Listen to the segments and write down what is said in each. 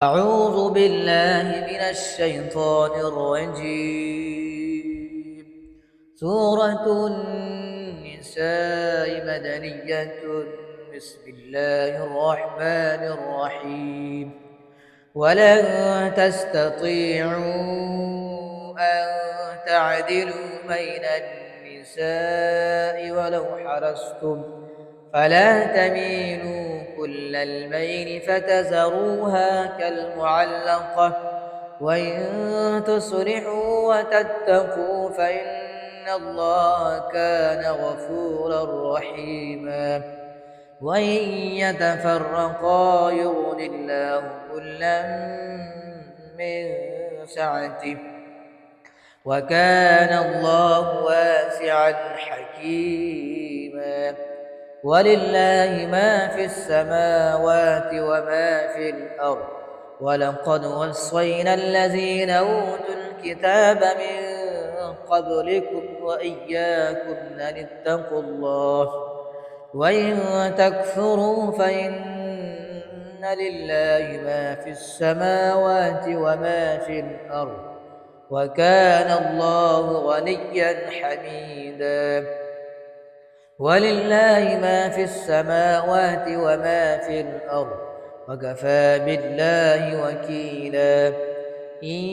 أعوذ بالله من الشيطان الرجيم. سورة النساء مدنية. بسم الله الرحمن الرحيم. ولن تستطيعوا أن تعدلوا بين النساء ولو حرصتم فلا تميلوا كل الميل فتذروها كالمعلقة. وإن تصلحوا وتتقوا فإن الله كان غفورا رحيما. وإن يتفرقا يغن الله كلا من سعته وكان الله واسعا حكيما. ولله ما في السماوات وما في الأرض. ولقد وصينا الذين أوتوا الكتاب من قبلكم وإياكم أن اتقوا الله. وإن تكفروا فإن لله ما في السماوات وما في الأرض وكان الله غنيا حميدا. ولله ما في السماوات وما في الأرض وكفى بالله وكيلا. إن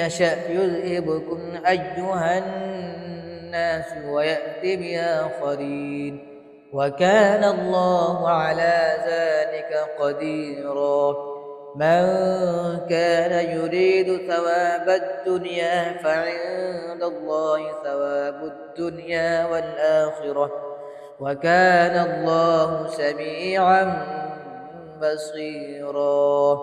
يشأ يذهبكم أيها الناس ويأت بآخرين وكان الله على ذلك قديرا. من كان يريد ثواب الدنيا فعند الله ثواب الدنيا والآخرة وكان الله سميعا بصيرا.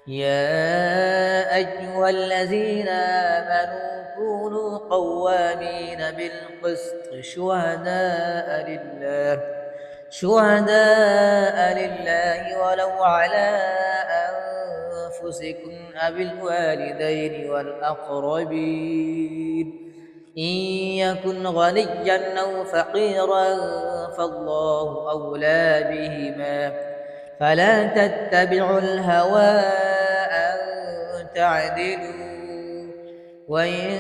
يا أيها الذين آمنوا كونوا قوامين بالقسط شهداء لله ولو على أنفسكم أو الوالدين والأقربين. إن يكن غنيا أو فقيرا فالله أولى بهما فلا تتبعوا الهوى أن تعدلوا. وإن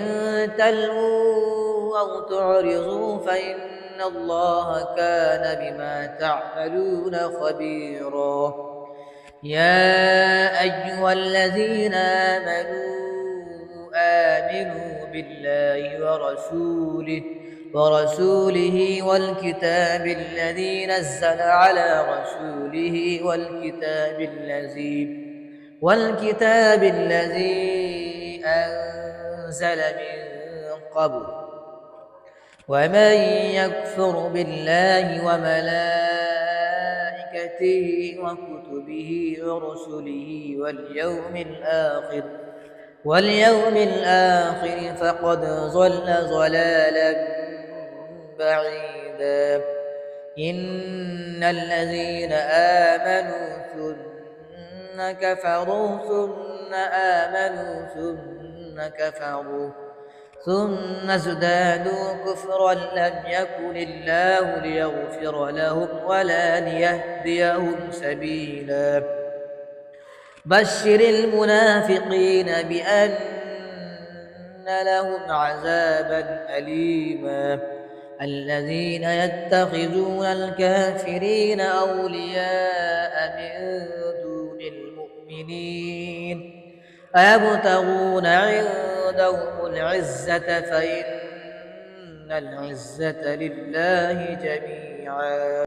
تلووا أو تعرضوا فإن الله كان بما تعملون خبيرا. يا أيها الذين آمنوا بالله ورسوله والكتاب الذي نزل على رسوله والكتاب الذي أنزل من قبل. ومن يكفر بالله وملائكته وكتبه ورسله واليوم الآخر فقد ضل ضلالا بعيدا. إن الذين آمنوا ثم كفروا ثم آمنوا ثم كفروا ثم ازدادوا كفرا لم يكن الله ليغفر لهم ولا ليهديهم سبيلا. بشر المنافقين بأن لهم عذابا أليما. الذين يتخذون الكافرين أولياء من دون المؤمنين أيبتغون عندهم العزة فإن العزة لله جميعا.